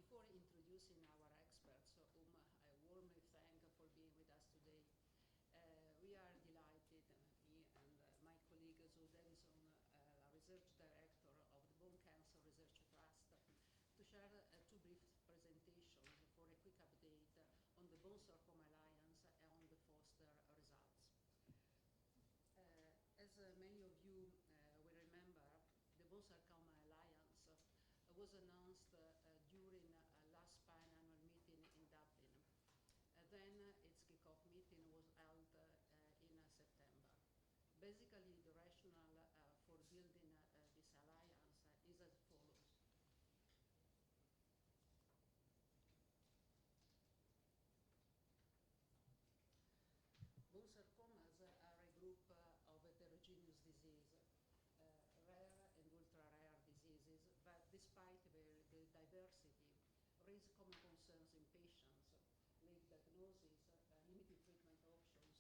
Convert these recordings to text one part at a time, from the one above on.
Before introducing our experts, whom I warmly thank for being with us today, we are delighted, me and my colleague Zoe Davison, Research Director of the Bone Cancer Research Trust, to share two brief presentations for a quick update on the Bone Sarcoma Alliance and on the FOSTER results. As many of you will remember, the Bone Sarcoma Alliance was announced during last SPAGN annual meeting in Dublin. Then its kickoff meeting was held in September. Basically, the rationale for building this alliance is as follows. Bone sarcomas are a group of heterogeneous disease, rare and ultra-rare diseases, but despite the diversity, raise common concerns in patients, late diagnosis, limited treatment options,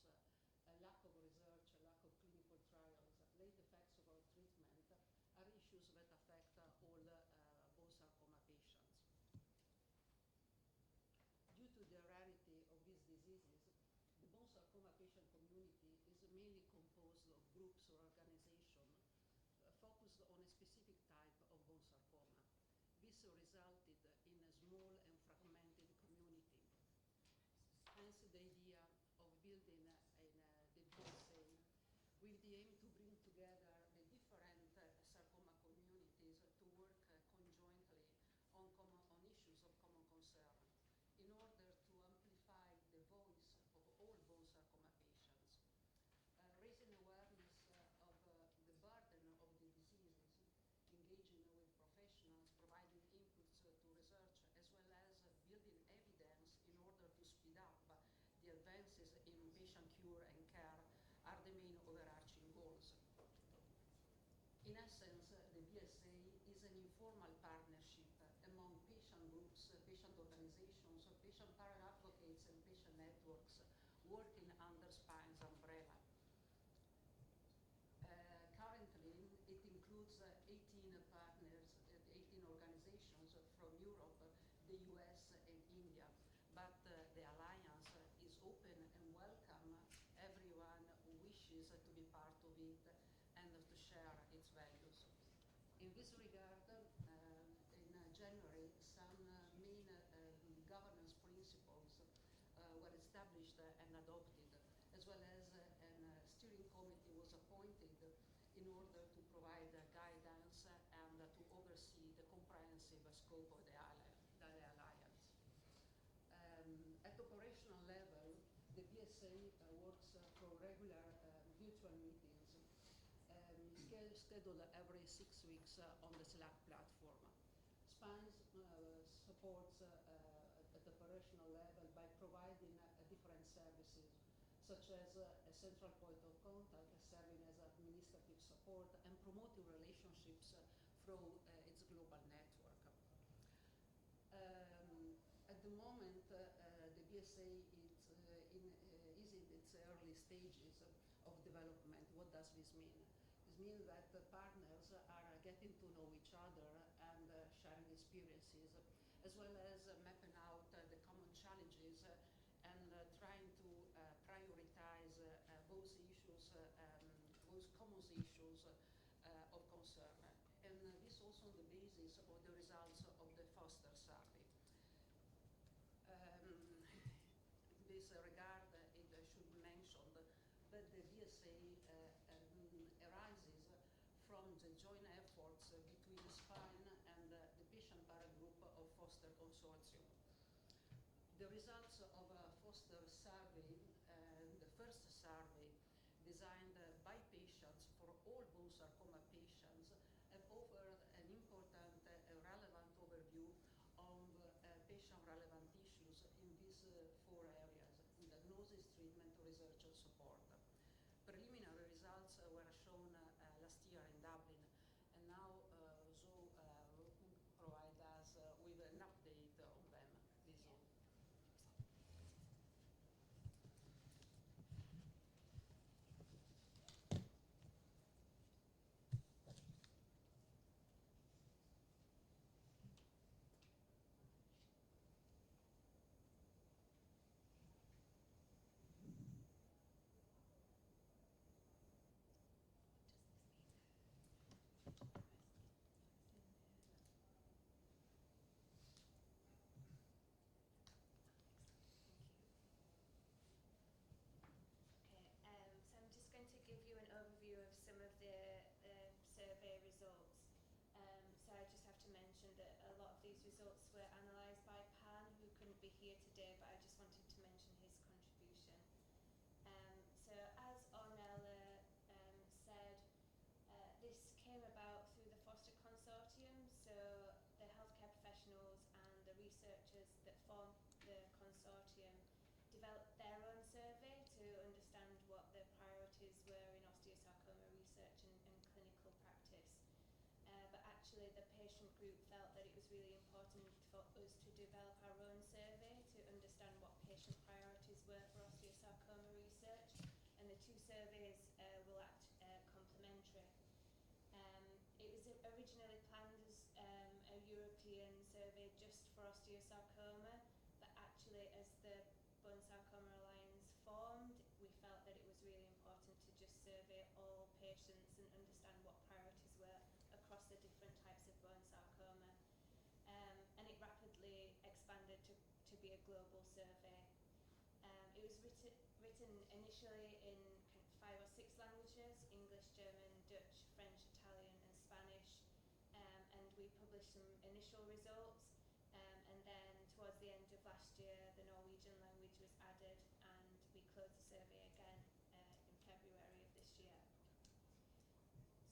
lack of research, lack of clinical trials, late effects of our treatment are issues that affect all bone sarcoma patients. Due to the rarity of these diseases, the bone sarcoma patient community is mainly composed of groups or organizations focused on a specific type of bone sarcoma. This resulted in a small and fragmented community. Hence the idea of building the BSA with the aim to bring together the different sarcoma communities to work conjointly on issues of common concern in order to amplify the voice of all bone sarcoma patients, raising awareness of the burden of the diseases, engaging with professionals, providing inputs to research, as well as building evidence in order to speed up the advances in patient cure and care are the main overarching goals. In essence, the BSA is an informal partnership among patient groups, patient organizations, patient parent advocates, and patient networks working under SPAGN's umbrella. Currently, it includes 18 partners, 18 organizations from Europe, the US, and India. But the Alliance is open and welcome everyone who wishes to be part of it and to share its values. In this regard, in January, some main governance principles were established and adopted, as well as a steering committee was appointed in order to provide guidance and to oversee the comprehensive scope of the Alliance. At operational level, the BSA works for regular virtual meetings scheduled every 6 weeks on the Slack platform. SPAGN supports at the operational level by providing different services, such as a central point of contact, serving as administrative support, and promoting relationships through its global network. At the moment, the BSA is in its early stages of development. What does this mean? This means that the partners are getting to know each other and sharing experiences, as well as mapping out the common challenges and trying to prioritize those issues, those common issues of concern. And this also on the basis of the results of the FOSTER survey. In this regard, it should be mentioned that the BSA arises from the joint efforts between SPAGN and the patient parent group of FOSTER Consortium. The results of a FOSTER survey, the first survey designed by patients for all bone sarcoma patients, have offered an important relevant overview of patient-relevant issues in these 4 areas: diagnosis, treatment, research, and support. Preliminary results were shown last year in Dublin, and now Zoe will provide us with an update on them. Please, Zoe. that a lot of these results were analysed by Pan, who couldn't be here today, but I just wanted to mention his contribution. So as Ornella said, this came about through the Foster Consortium, so the healthcare professionals and the researchers that formed the consortium developed their own survey to understand what the priorities were in osteosarcoma research and clinical practice. But actually the patient group felt that it was really important for us to develop our own survey to understand what patient priorities were for osteosarcoma research, and the two surveys will act complementary. It was originally planned as a European survey just for osteosarcoma, but actually as the Bone Sarcoma Alliance formed, we felt that it was really important to just survey all patients and understand what priorities were across the different types of bone sarcoma. And it rapidly expanded to be a global survey. It was written initially in 5 or 6 languages: English, German, Dutch, French, Italian and Spanish, and we published some initial results, and then towards the end of last year the Norwegian language was added, and we closed the survey again in February of this year.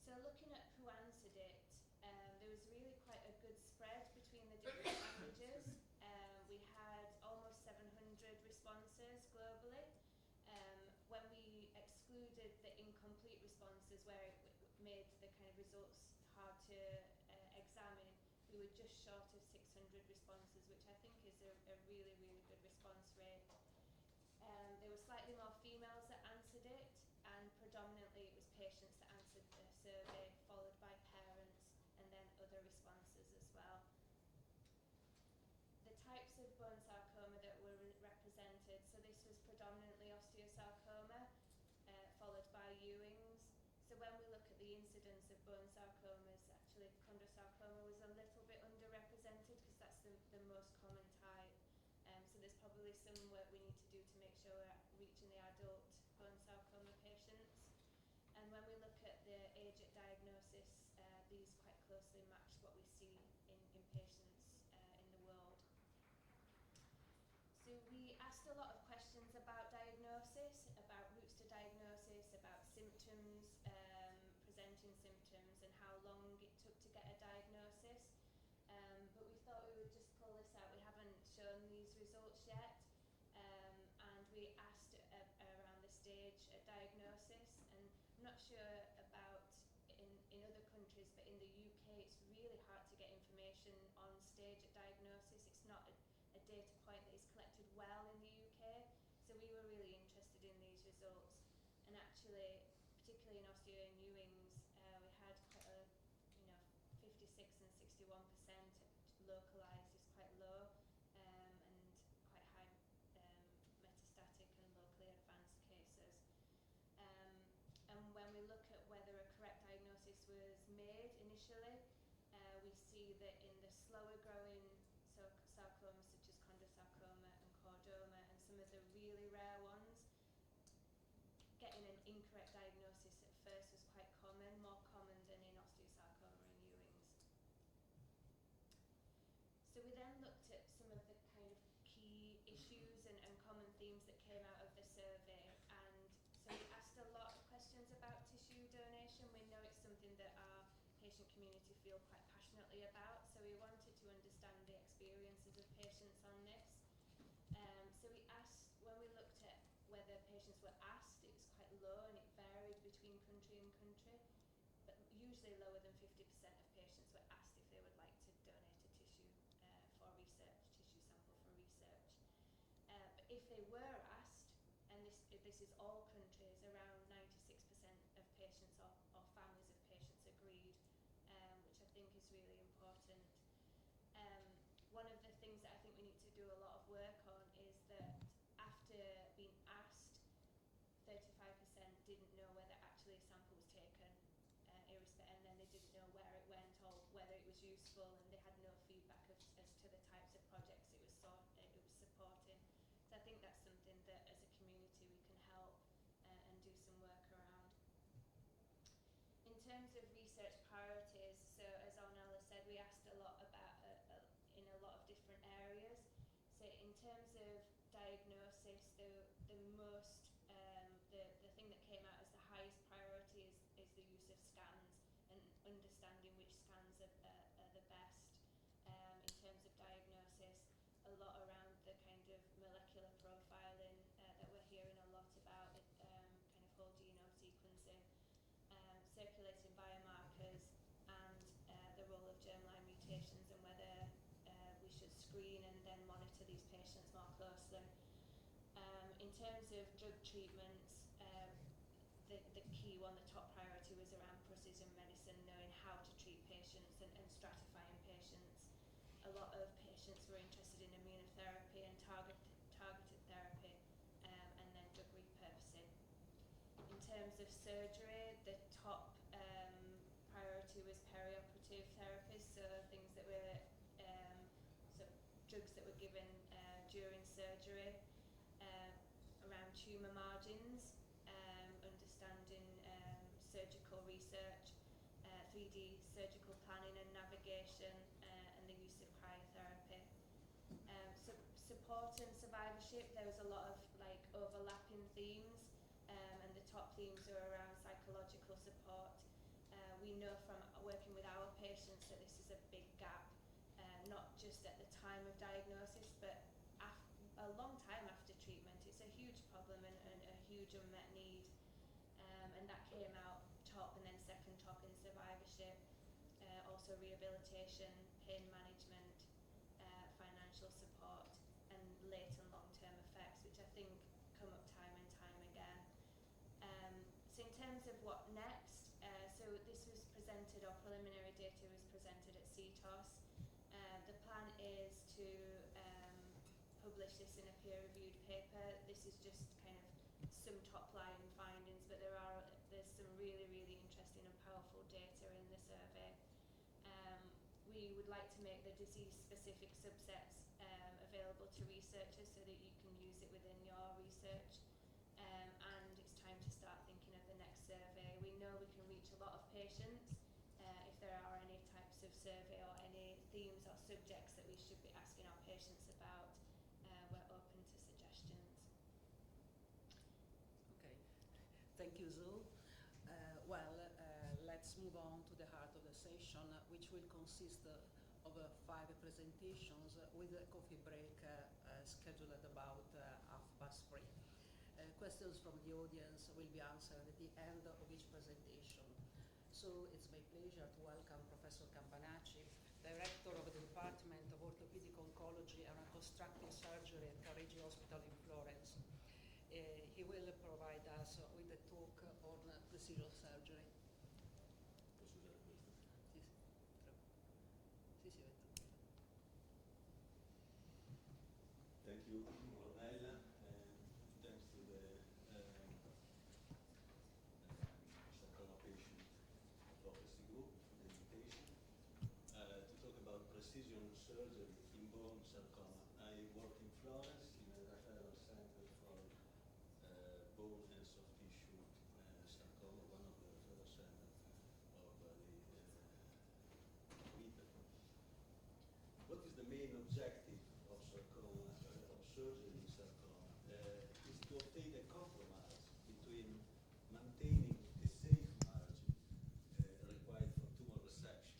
So looking at who answered it, there was really quite a good spread between the different languages. We had almost 700 responses globally. When we excluded the incomplete responses, where it made the kind of results hard to examine, we were just short of 600 responses, which I think is a really, really good response rate. There were slightly more females that answered it, and predominantly it was patients that answered the survey, followed by parents, and then other responses as well. The types of bone sarcoma that were represented, so this was predominantly osteosarcoma, followed by Ewing's. So when we look at the incidence of bone sarcomas, actually chondrosarcoma was a little bit underrepresented because that's the most common type. So there's probably some work we need to do to make sure we're reaching the adult bone sarcoma patients. And when we look at the age at diagnosis, these quite closely match what we see in patients in the world. So we asked a lot of questions about diagnosis, about routes to diagnosis, about symptoms, presenting symptoms, and how long it took to get a diagnosis. But we thought we would just pull this out. We haven't shown these results yet. And we asked around the stage at diagnosis, and I'm not sure about in other countries, but in the UK it's really hard to get information on stage at diagnosis. It's not a data point that is collected well in the UK, so we were really interested in these results. And actually, particularly in osteo and Ewing's, we had quite a 56 and 61% localised is quite low, and quite high metastatic and locally advanced cases. And when we look at whether a correct diagnosis was made initially, we see that in the slower growing sarcomas such as chondrosarcoma and chordoma and some of the really rare ones, getting an incorrect diagnosis at first was quite common, more common than in osteosarcoma and Ewing's. So we then looked at some of the kind of key issues and common themes that came out of the survey, and so we asked a lot of questions about tissue donation. We know it's something that our patient community feel quite passionately about, so we wanted to understand the experiences of patients on this. So we asked, when we looked at whether patients were asked, it was quite low and it varied between country and country, but usually lower than 50% of patients were asked if they would like to donate a tissue for research, tissue sample for research. But if they were asked, and this is all countries, around 96% of patients or families of patients agreed, which I think is really important. One of the things that I think we need to do a lot of work on is that after being asked, 35% didn't know whether actually a sample was taken, and then they didn't know where it went or whether it was useful, and they had no feedback as to the types of projects it was supporting. So I think that's something that as a community we can help and do some work around. In terms of research priorities, so as Ornella said, we asked a lot about terms of diagnosis, the most the thing that came out as the highest priority is the use of scans and understanding which scans are the best in terms of diagnosis. A lot around the kind of molecular profiling that we're hearing a lot about, kind of whole genome sequencing, circulating biomarkers, and the role of germline mutations and whether we should screen and then monitor these patients more closely. In terms of drug treatments, the key one, the top priority was around precision medicine, knowing how to treat patients and stratifying patients. A lot of patients were interested in immunotherapy and targeted therapy, and then drug repurposing. In terms of surgery, the top priority was perioperative therapies, so things that were so drugs that were given during surgery, around tumour margins, understanding surgical research, 3D surgical planning and navigation, and the use of cryotherapy. Support and survivorship, there was a lot of like overlapping themes, and the top themes are around psychological support. We know from working with our patients that this is a big gap, not just at the time of diagnosis, but a long time after treatment. It's a huge problem and a huge unmet need, and that came out top, and then second top in survivorship. Also rehabilitation, pain management, financial support, and late and long-term effects, which I think come up time and time again. So in terms of what next, so this was presented, or preliminary data was presented at CTOS. The plan is to publish this in a peer-reviewed paper. This is just kind of some top-line findings, but there's some really, really interesting and powerful data in the survey. We would like to make the disease-specific subsets available to researchers so that you can use it within your research. And it's time to start thinking of the next survey. We know we can reach a lot of patients. If there are any types of survey or any themes or subjects that we should be asking our patients about, we're open to suggestions. Okay, thank you, Zoe. Let's move on to the heart of the session, which will consist of 5 presentations with a coffee break scheduled at about 3:30. Questions from the audience will be answered at the end of each presentation. So it's my pleasure to welcome Professor Campanacci, Director of the Department of Orthopedic Oncology and Reconstructive Surgery at Carigi Hospital in Florence. He will provide us with a talk on precision surgery. Thank you, Ornella, and thanks to the Sarcoma Patient Advocacy Group for the invitation to talk about precision surgery in bone sarcoma. I work in Florence in a referral center for bone and soft tissue sarcoma, one of the referral centers of Italy. What is the main objective of sarcoma, of surgery in sarcoma? Is to obtain a compromise between maintaining a safe margin required for tumor resection,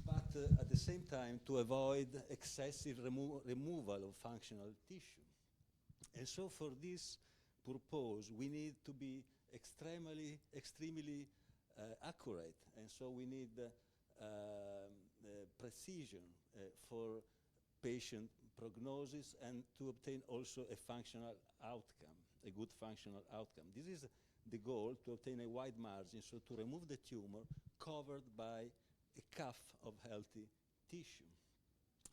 but at the same time to avoid excessive removal of functional tissue. And so for this purpose, we need to be extremely accurate, and so we need precision for patient prognosis and to obtain also a functional outcome, a good functional outcome. This is the goal, to obtain a wide margin, so to remove the tumor covered by a cuff of healthy tissue.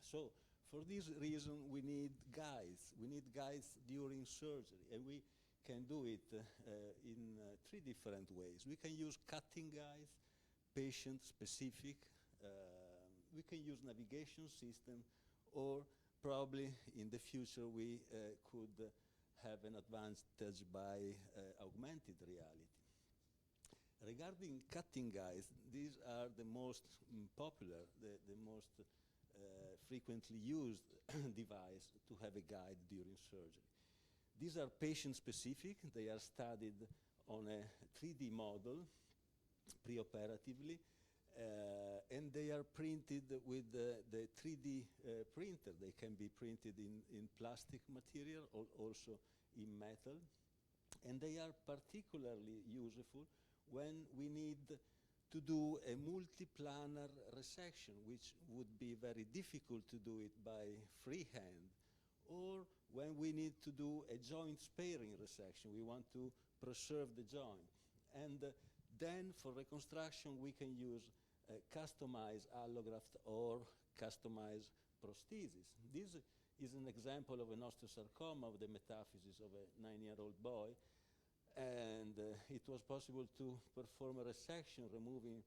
So for this reason, we need guides. We need guides during surgery, and we can do it in 3 different ways. We can use cutting guides, patient-specific. We can use navigation system, or probably in the future we could have an advantage by augmented reality. Regarding cutting guides, these are the most popular, the most frequently used device to have a guide during surgery. These are patient-specific. They are studied on a 3D model preoperatively, and they are printed with the 3D printer. They can be printed in plastic material or also in metal. And they are particularly useful when we need to do a multiplanar resection, which would be very difficult to do it by freehand, or when we need to do a joint sparing resection. We want to preserve the joint. And then for reconstruction, we can use customized allograft or customized prosthesis. This is an example of an osteosarcoma of the metaphysis of a 9-year-old boy. And it was possible to perform a resection removing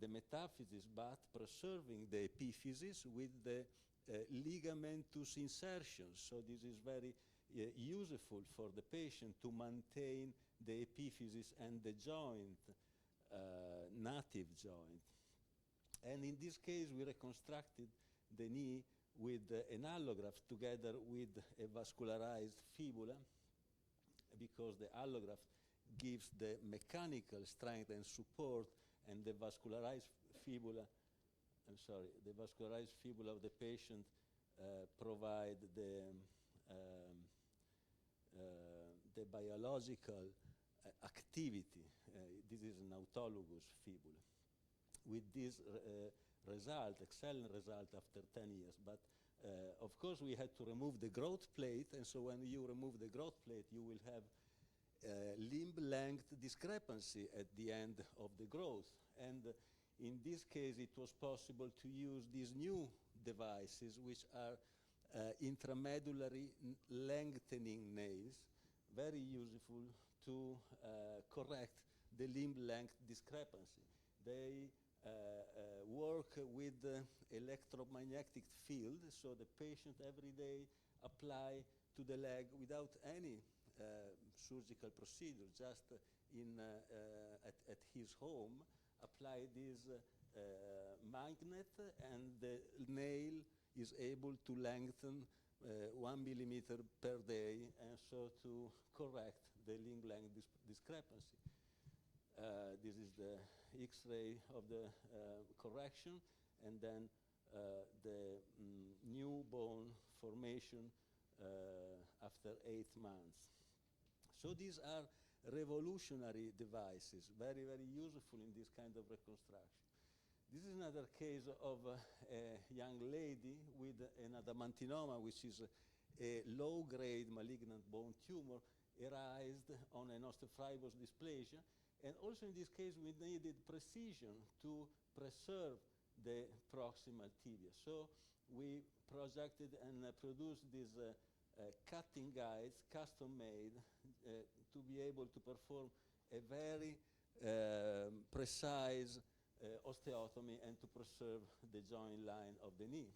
the metaphysis but preserving the epiphysis with the ligamentous insertions. So this is very useful for the patient to maintain the epiphysis and the joint, native joint. And in this case, we reconstructed the knee with an allograft together with a vascularized fibula, because the allograft gives the mechanical strength and support, and the vascularized fibula, the vascularized fibula of the patient provide the biological activity. This is an autologous fibula. With this result, excellent result after 10 years, but of course, we had to remove the growth plate, and so when you remove the growth plate, you will have limb length discrepancy at the end of the growth. And in this case, it was possible to use these new devices, which are intramedullary lengthening nails, very useful to correct the limb length discrepancy. They work with electromagnetic field, so the patient every day apply to the leg without any surgical procedure, just at his home, apply this magnet, and the nail is able to lengthen 1 millimeter per day, and so to correct the limb length discrepancy. This is the X-ray of the correction, and then the new bone formation after 8 months. So these are revolutionary devices, very, very useful in this kind of reconstruction. This is another case of a young lady with an adamantinoma, which is a low-grade malignant bone tumor arised on an osteofibrous dysplasia. And also in this case, we needed precision to preserve the proximal tibia. So we projected and produced these cutting guides, custom-made, to be able to perform a very precise osteotomy and to preserve the joint line of the knee.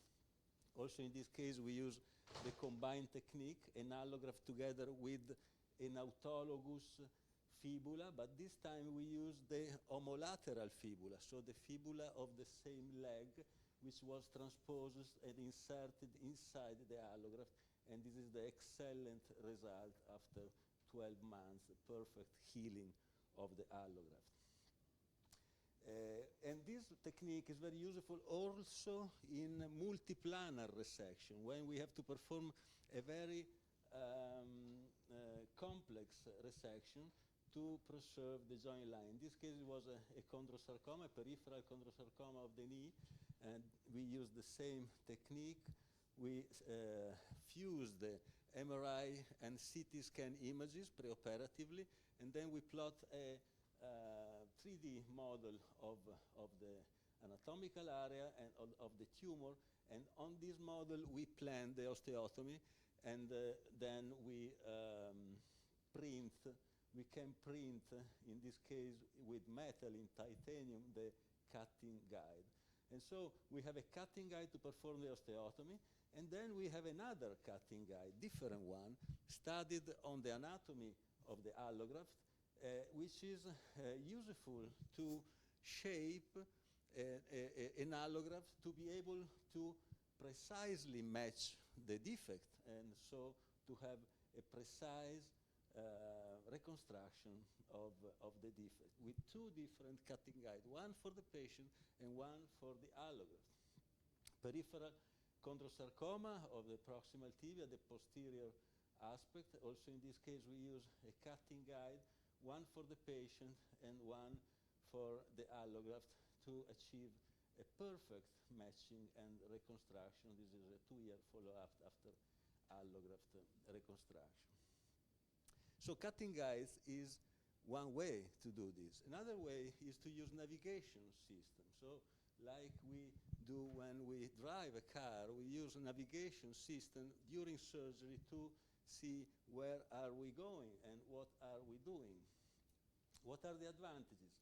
Also in this case, we use the combined technique, an allograft together with an autologous fibula, but this time we use the homolateral fibula, so the fibula of the same leg, which was transposed and inserted inside the allograft, and this is the excellent result after 12 months, perfect healing of the allograft. And this technique is very useful also in multiplanar resection, when we have to perform a very complex resection to preserve the joint line. In this case, it was a chondrosarcoma, a peripheral chondrosarcoma of the knee, and we used the same technique. We fused the MRI and CT scan images preoperatively, and then we plot a 3D model of the anatomical area and of the tumor, and on this model we plan the osteotomy, and then we can print, in this case with metal in titanium, the cutting guide. And so we have a cutting guide to perform the osteotomy, and then we have another cutting guide, different one, studied on the anatomy of the allograft, which is useful to shape an allograft to be able to precisely match the defect, and so to have a precise reconstruction of the defect with two different cutting guides, one for the patient and one for the allograft. Peripheral chondrosarcoma of the proximal tibia, the posterior aspect. Also in this case we use a cutting guide, one for the patient and one for the allograft, to achieve a perfect matching and reconstruction. This is a 2-year follow-up after allograft reconstruction. So cutting guides is one way to do this. Another way is to use navigation system. So like we do when we drive a car, we use a navigation system during surgery to see where are we going and what are we doing. What are the advantages?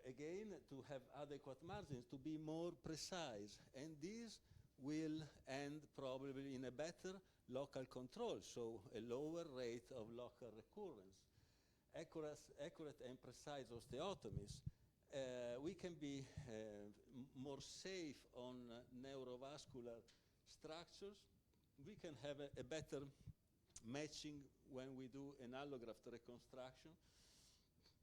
Again, to have adequate margins, to be more precise, and this will end probably in a better local control, so a lower rate of local recurrence. Accurate and precise osteotomies. We can be more safe on neurovascular structures. We can have a better matching when we do an allograft reconstruction.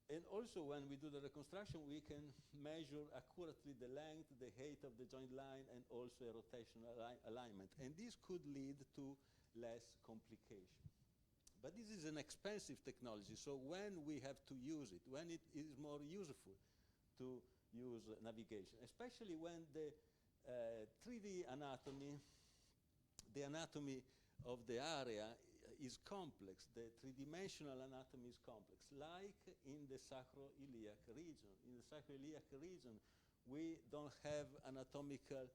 And also when we do the reconstruction, we can measure accurately the length, the height of the joint line, and also a rotational alignment. And this could lead to less complication. But this is an expensive technology, so when we have to use it, when it is more useful to use navigation, especially when the 3D anatomy, the anatomy of the area is complex, the three-dimensional anatomy is complex, like in the sacroiliac region. In the sacroiliac region, we don't have anatomical,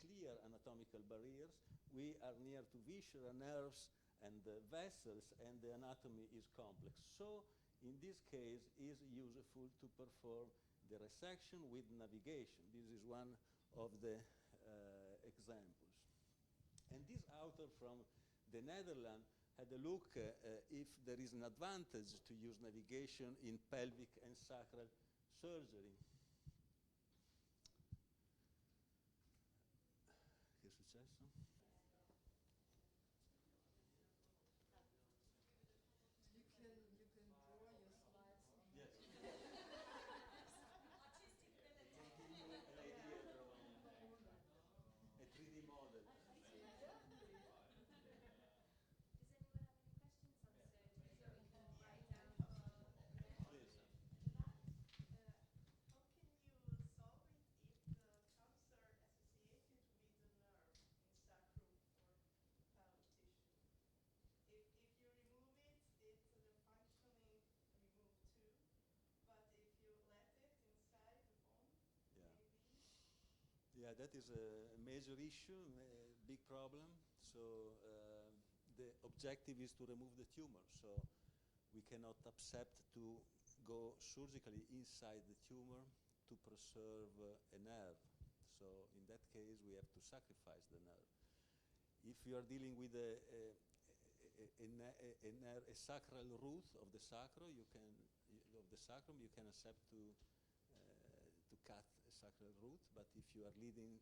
clear anatomical barriers. We are near to viscera, nerves, and vessels, and the anatomy is complex. So, in this case, it is useful to perform the resection with navigation. This is one of the examples. And this author from the Netherlands had a look if there is an advantage to use navigation in pelvic and sacral surgery. Che è successo? You can draw your slides. Yes. A 3D model. Does anyone have any questions on surgery that we can write down for now? Please. How can you solve it if the cancer associated with the nerve in sacrum or pelvic tissue? If you remove it, it's the functioning removed too. But if you let it inside the bone, Yeah. maybe. Yeah, that is a major issue, a big problem. So the objective is to remove the tumor. So we cannot accept to go surgically inside the tumor to preserve a nerve. So in that case, we have to sacrifice the nerve. If you are dealing with a sacral root of the sacrum, you can accept to cut a sacral root. But if you are dealing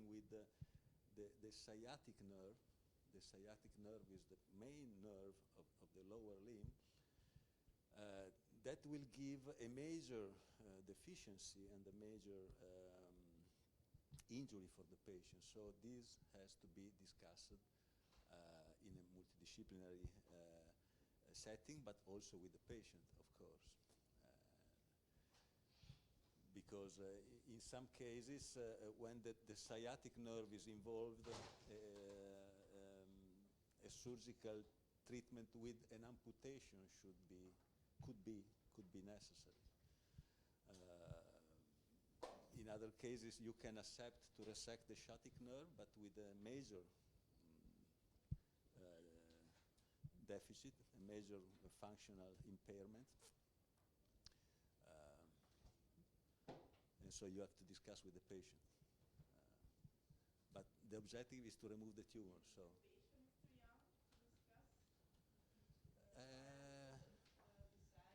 with the sciatic nerve is the main nerve of the lower limb. That will give a major deficiency and a major injury for the patient. So this has to be discussed in a multidisciplinary setting, but also with the patient, of course. Because in some cases, when the sciatic nerve is involved, a surgical treatment with an amputation could be necessary. In other cases, you can accept to resect the sciatic nerve, but with a major deficit, a major functional impairment. And so you have to discuss with the patient. But the objective is to remove the tumor. So. Patient is too young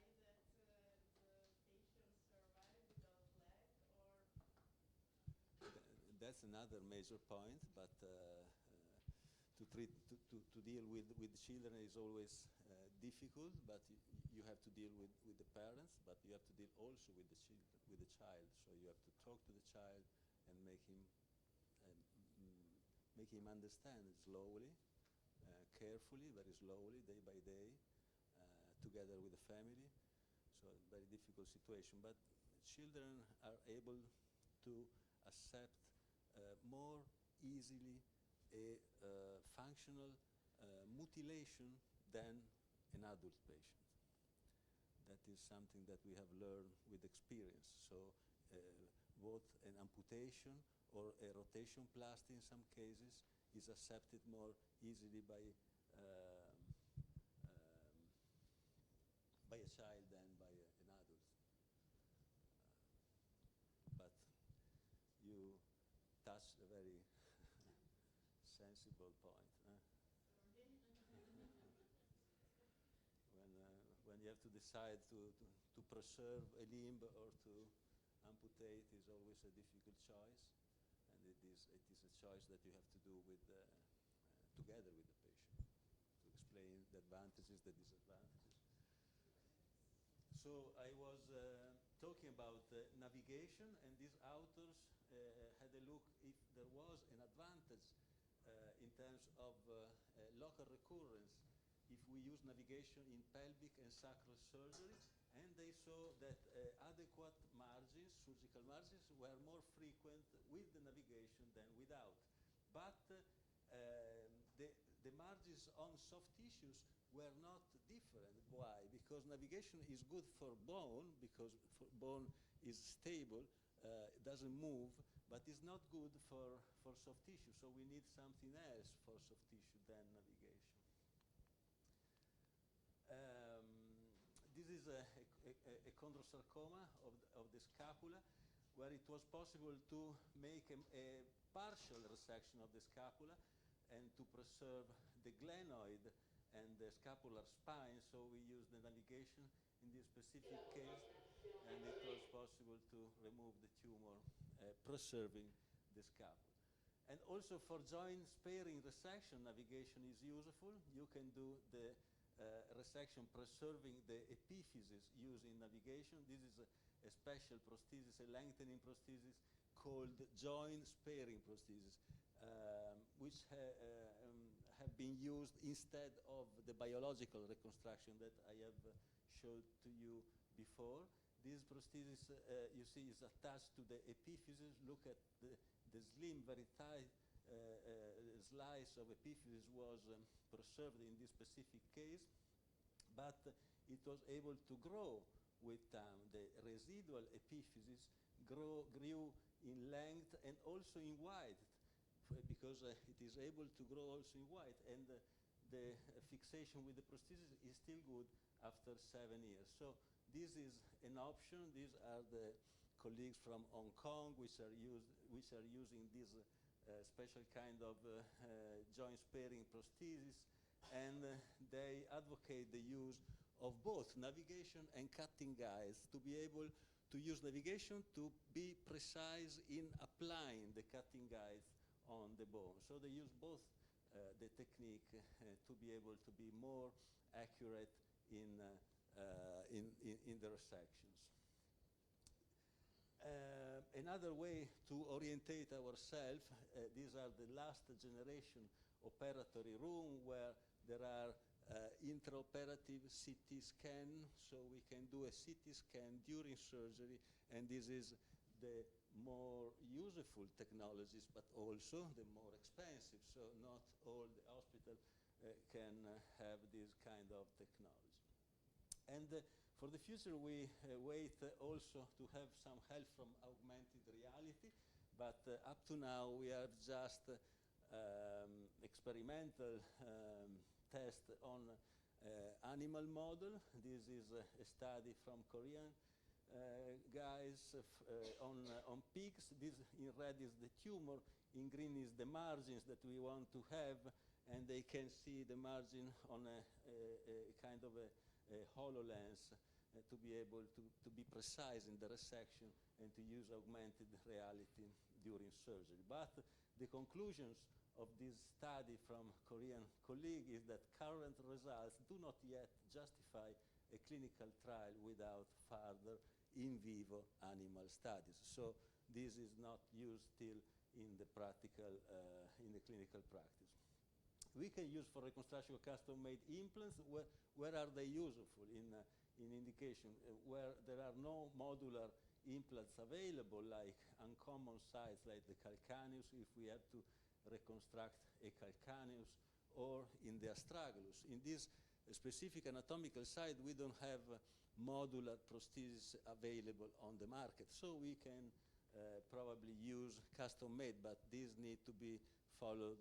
to discuss. Decide that the patient survive without leg, or another major point, but to deal with children is always difficult, but you have to deal with the parents, but you have to deal also with the child. So you have to talk to the child and make him understand slowly, carefully, very slowly, day by day, together with the family. So a very difficult situation, but children are able to accept more easily a functional mutilation than an adult patient. That is something that we have learned with experience. So both an amputation or a rotation plasty in some cases is accepted more easily by a child than by an adult. But you touched a very sensible point. When you have to decide to preserve a limb or to amputate is always a difficult choice, and it is a choice that you have to do with together with the patient to explain the advantages, the disadvantages. So I was talking about navigation, and these authors had a look if there was an advantage in terms of local recurrence if we use navigation in pelvic and sacral surgery, and they saw that adequate margins, surgical margins, were more frequent with the navigation than without. But the margins on soft tissues were not different. Why? Because navigation is good for bone, because bone is stable, it doesn't move, but it's not good for soft tissue. So we need something else for soft tissue than navigation. This is a chondrosarcoma of the scapula, where it was possible to make a partial resection of the scapula and to preserve the glenoid and the scapular spine. So we used the navigation in this specific case, and it was possible to remove the tumor, preserving the scapula. And also for joint sparing resection, navigation is useful. You can do the resection preserving the epiphysis using navigation. This is a special prosthesis, a lengthening prosthesis called joint sparing prosthesis, which have been used instead of the biological reconstruction that I have showed to you before. This prosthesis, you see, is attached to the epiphysis. Look at the slim, very tight slice of epiphysis was preserved in this specific case, but it was able to grow with time. The residual epiphysis grew in length and also in width, because it is able to grow also in width, and the fixation with the prosthesis is still good after 7 years. So this is an option. These are the colleagues from Hong Kong which are using this special kind of joint sparing prosthesis, and they advocate the use of both navigation and cutting guides to be able to use navigation to be precise in applying the cutting guides on the bone. So they use both the technique to be able to be more accurate in the resections. Another way to orientate ourselves, these are the last generation operatory room where there are intraoperative CT scan, so we can do a CT scan during surgery, and this is the more useful technologies, but also the more expensive, so not all the hospital can have this kind of technology. And for the future, we wait also to have some help from augmented reality, but up to now we have just experimental test on animal model. This is a study from Korean guys on pigs. This in red is the tumor, in green is the margins that we want to have, and they can see the margin on a kind of a HoloLens to be able to be precise in the resection and to use augmented reality during surgery. But the conclusions of this study from Korean colleague is that current results do not yet justify a clinical trial without further in vivo animal studies. So this is not used still in the practical, in the clinical practice. We can use for reconstruction of custom-made implants. Where are they useful? In indication where there are no modular implants available, like uncommon sites like the calcaneus, if we have to reconstruct a calcaneus, or in the astragalus. In this specific anatomical site, we don't have modular prosthesis available on the market. So we can probably use custom-made, but these need to be followed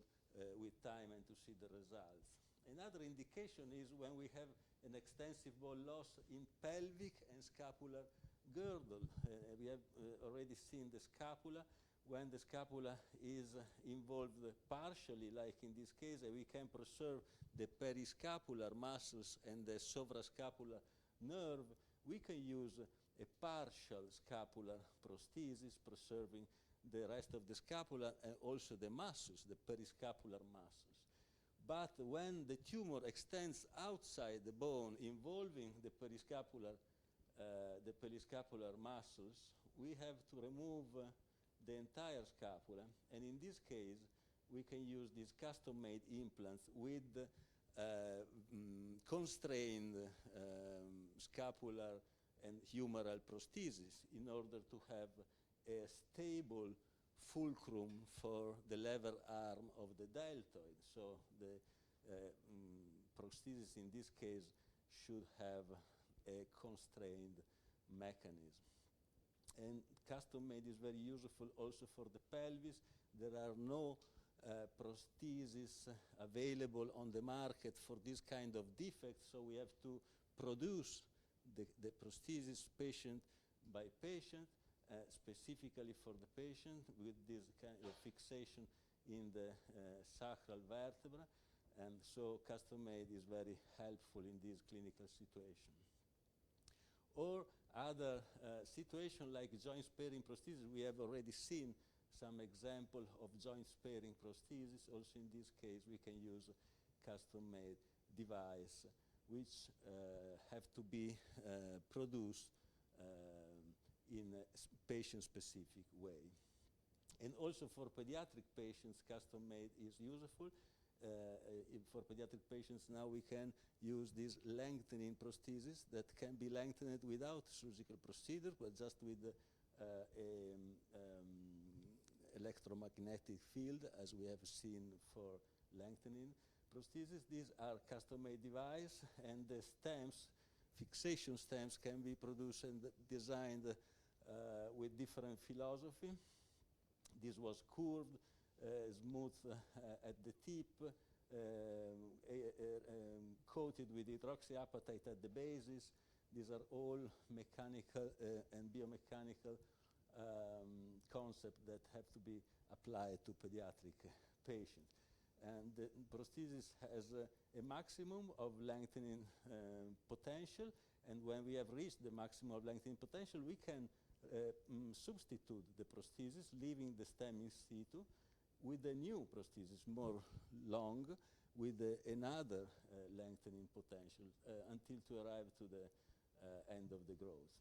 with time and to see the results. Another indication is when we have an extensive bone loss in pelvic and scapular girdle. We have already seen the scapula. When the scapula is involved partially, like in this case, we can preserve the periscapular muscles and the sovrascapular nerve. We can use a partial scapular prosthesis, preserving the rest of the scapula and also the muscles, the periscapular muscles. But when the tumor extends outside the bone, involving the periscapular muscles, we have to remove the entire scapula, and in this case, we can use these custom-made implants with constrained scapular and humeral prosthesis in order to have a stable fulcrum for the lever arm of the deltoid. So the prosthesis in this case should have a constrained mechanism. And custom-made is very useful also for the pelvis. There are no prostheses available on the market for this kind of defect, so we have to produce the prosthesis patient by patient, specifically for the patient, with this kind of fixation in the sacral vertebra, and so custom-made is very helpful in this clinical situation. Or other situation like joint sparing prosthesis, we have already seen some example of joint sparing prosthesis. Also in this case, we can use custom-made device which have to be produced in a patient-specific way. And also for pediatric patients, custom-made is useful. For pediatric patients now we can use this lengthening prosthesis that can be lengthened without surgical procedure, but just with electromagnetic field, as we have seen for lengthening prosthesis. These are custom-made device, and the stems, fixation stems, can be produced and designed with different philosophy. This was curved, smooth at the tip, coated with hydroxyapatite at the bases. These are all mechanical and biomechanical concepts that have to be applied to pediatric patients. And the prosthesis has a maximum of lengthening potential, and when we have reached the maximum of lengthening potential, we can substitute the prosthesis, leaving the stem in situ, with a new prosthesis, more long, with another lengthening potential until to arrive to the end of the growth.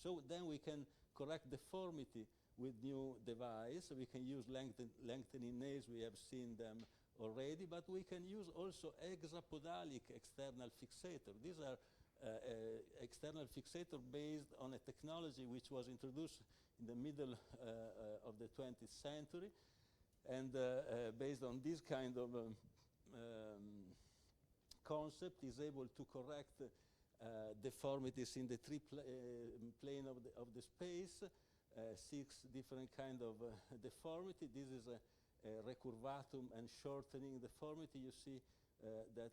So then we can correct deformity with new device. We can use lengthening nails, we have seen them already, but we can use also hexapodalic external fixator. These are external fixator based on a technology which was introduced in the middle of the 20th century, and based on this kind of concept is able to correct deformities in the plane of the space, 6 different kind of deformity. This is a recurvatum and shortening deformity. You see that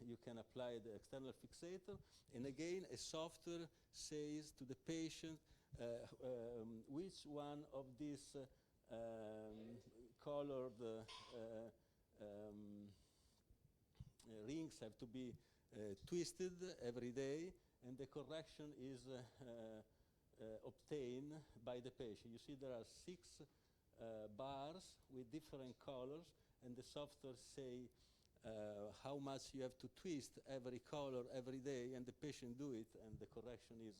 you can apply the external fixator, and again a software says to the patient which one of these colored rings have to be twisted every day, and the correction is obtained by the patient. You see there are 6 bars with different colors, and the software say how much you have to twist every color every day, and the patient do it, and the correction is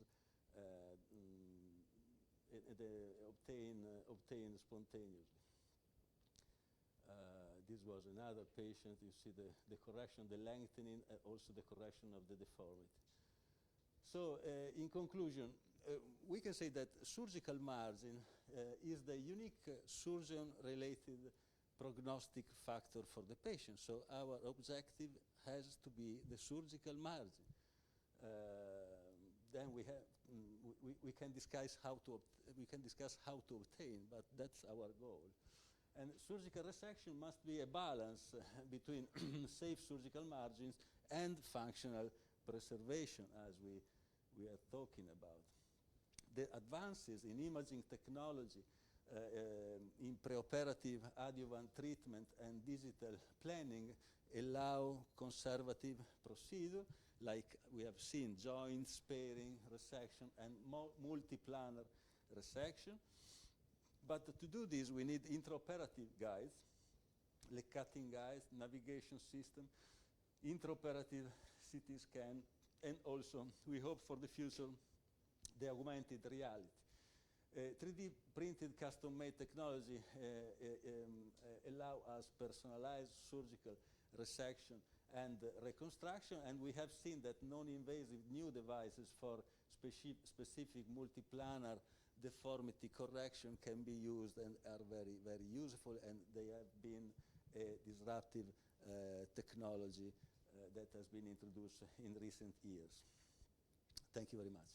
obtained spontaneously. This was another patient. You see the correction, the lengthening, also the correction of the deformity. So in conclusion, we can say that surgical margin is the unique surgeon-related prognostic factor for the patient. So our objective has to be the surgical margin. Then we can discuss how to obtain, but that's our goal. And surgical resection must be a balance between safe surgical margins and functional preservation, as we are talking about. The advances in imaging technology, in preoperative adjuvant treatment and digital planning allow conservative procedure, like we have seen, joint sparing resection and multiplanar resection. But to do this, we need intraoperative guides, leg cutting guides, navigation system, intraoperative CT scan, and also, we hope for the future, the augmented reality. 3D printed custom-made technology allow us personalized surgical resection and reconstruction, and we have seen that non-invasive new devices for specific multiplanar deformity correction can be used and are very, very useful, and they have been a disruptive technology that has been introduced in recent years. Thank you very much.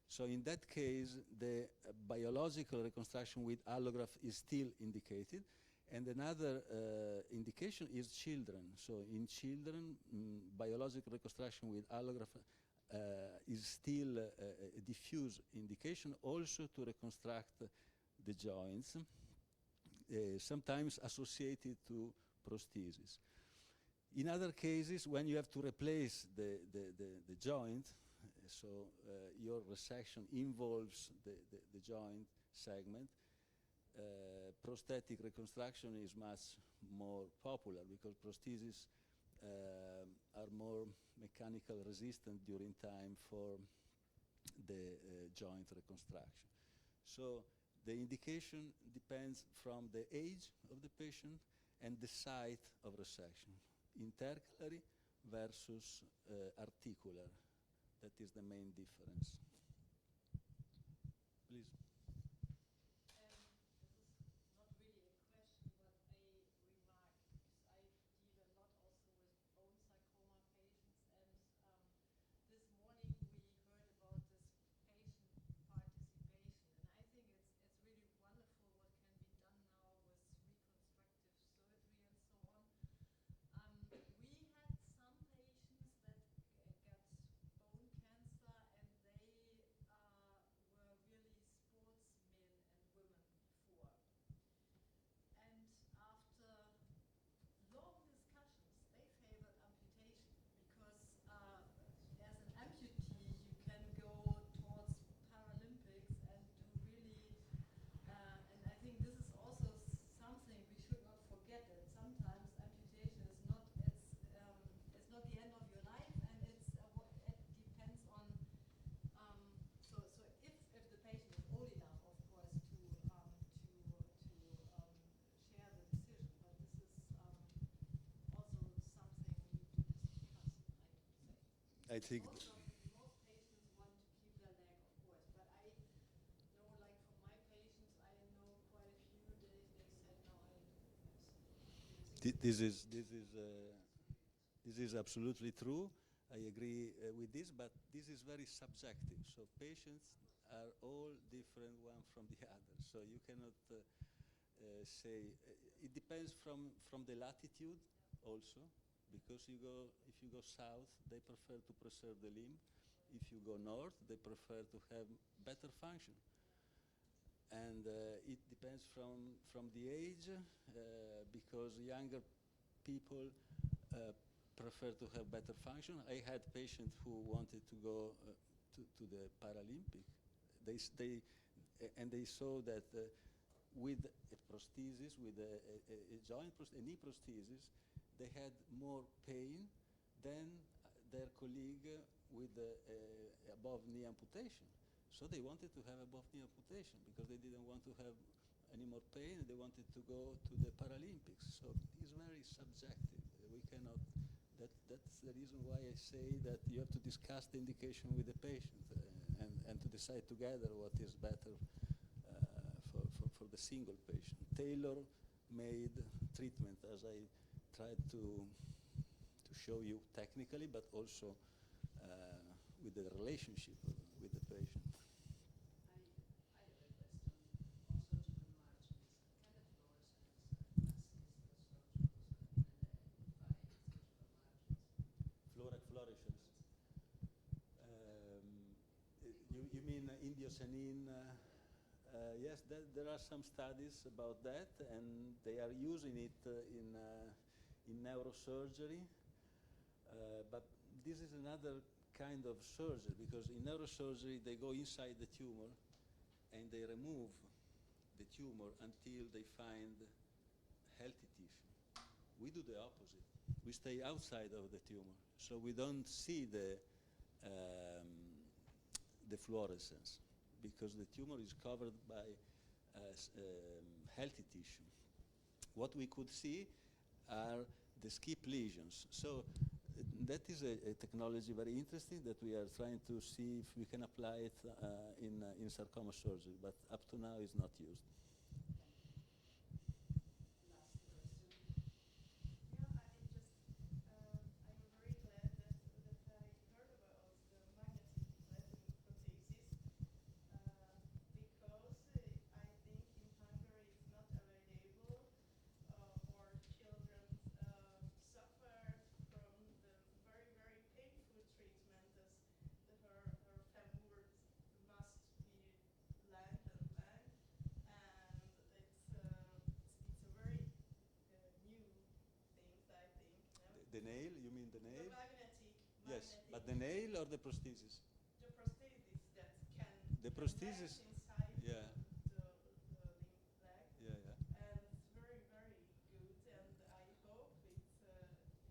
So in that case, the biological reconstruction with allograft is still indicated. And another indication is children. So in children, biological reconstruction with allograft is still a diffuse indication, also to reconstruct the joints, sometimes associated to prosthesis. In other cases, when you have to replace the joint, so your resection involves the joint segment, prosthetic reconstruction is much more popular because prostheses are more mechanical resistant during time for the joint reconstruction. So the indication depends from the age of the patient and the site of resection, intercalary versus articular. That is the main difference. Please. think. Most patients want to keep their leg, of course, but I know, like from my patients, I know quite a few. They said no. This is absolutely true. I agree with this, but this is very subjective. So patients are all different one from the other. So you cannot say it depends from the latitude also, because if you go south, they prefer to preserve the limb. If you go north, they prefer to have better function. And it depends from the age, because younger people prefer to have better function. I had patients who wanted to go to the Paralympic. They saw that with a prosthesis, with a knee prosthesis, they had more pain than their colleague with above knee amputation. So they wanted to have above knee amputation because they didn't want to have any more pain, and they wanted to go to the Paralympics. So it's very subjective. We cannot. That's the reason why I say that you have to discuss the indication with the patient and to decide together what is better for the single patient. Tailor-made treatment, as I tried to show you technically, but also with the relationship with the patient. I have a question on surgical margins. Can the fluorescence assist the surgeons in identifying surgical margins? Fluorescence. You mean indocyanine? Yes, there are some studies about that, and they are using it in neurosurgery. But this is another kind of surgery, because in neurosurgery they go inside the tumor and they remove the tumor until they find healthy tissue. We do the opposite. We stay outside of the tumor, so we don't see the fluorescence, because the tumor is covered by healthy tissue. What we could see are the skip lesions. So that is a technology very interesting that we are trying to see if we can apply it in sarcoma surgery, but up to now it's not used. Last question. Yeah, I'm very glad that I heard about the magnetic plating prosthesis, because I think in Hungary it's not available, or children suffer from the very, very painful treatment, as her femur must be long and long, and it's a very new thing, I think. No? The nail, you mean the The nail? magnetic. Yes, but the nail or the prosthesis? The prosthesis that can The connect prosthesis, inside yeah. the limb leg. Yeah, yeah. And it's very, very good, and I hope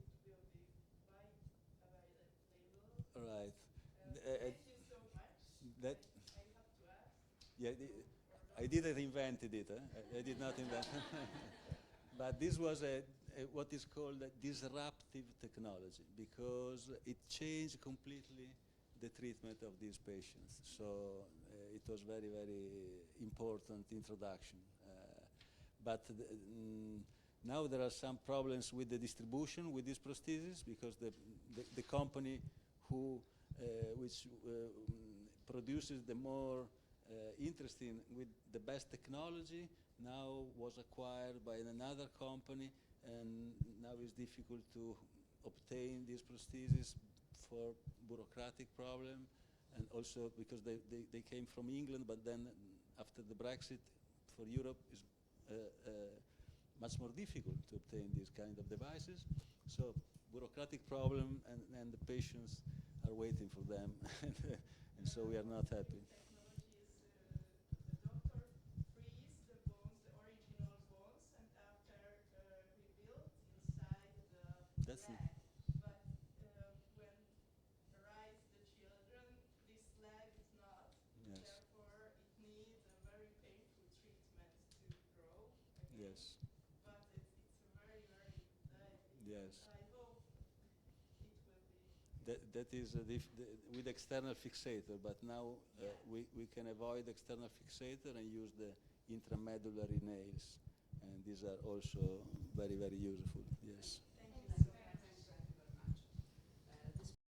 it will be wide available. Right. Thank you so much. that I have to ask. Yeah, Or I not. didn't invented it. I did not invent it. But this was what is called a disruptive technology, because it changed completely the treatment of these patients. So it was very, very important introduction. But now there are some problems with the distribution with these prostheses, because the company which produces the more interesting with the best technology now was acquired by another company, and now it's difficult to obtain these prostheses for bureaucratic problem, and also because they came from England, but then after the Brexit for Europe is much more difficult to obtain these kind of devices. So bureaucratic problem, and the patients are waiting for them, and so we are not happy. Technology is the doctor frees the bones, the original bones, and after rebuild inside the That's leg. But when arise the children, this leg is not. Yes. Therefore, it needs a very painful treatment to grow again. Yes. But it's a very, very good idea. Yes. I hope it will be. That is with external fixator, but now we can avoid external fixator and use the intramedullary nails, and these are also very, very useful. Yes.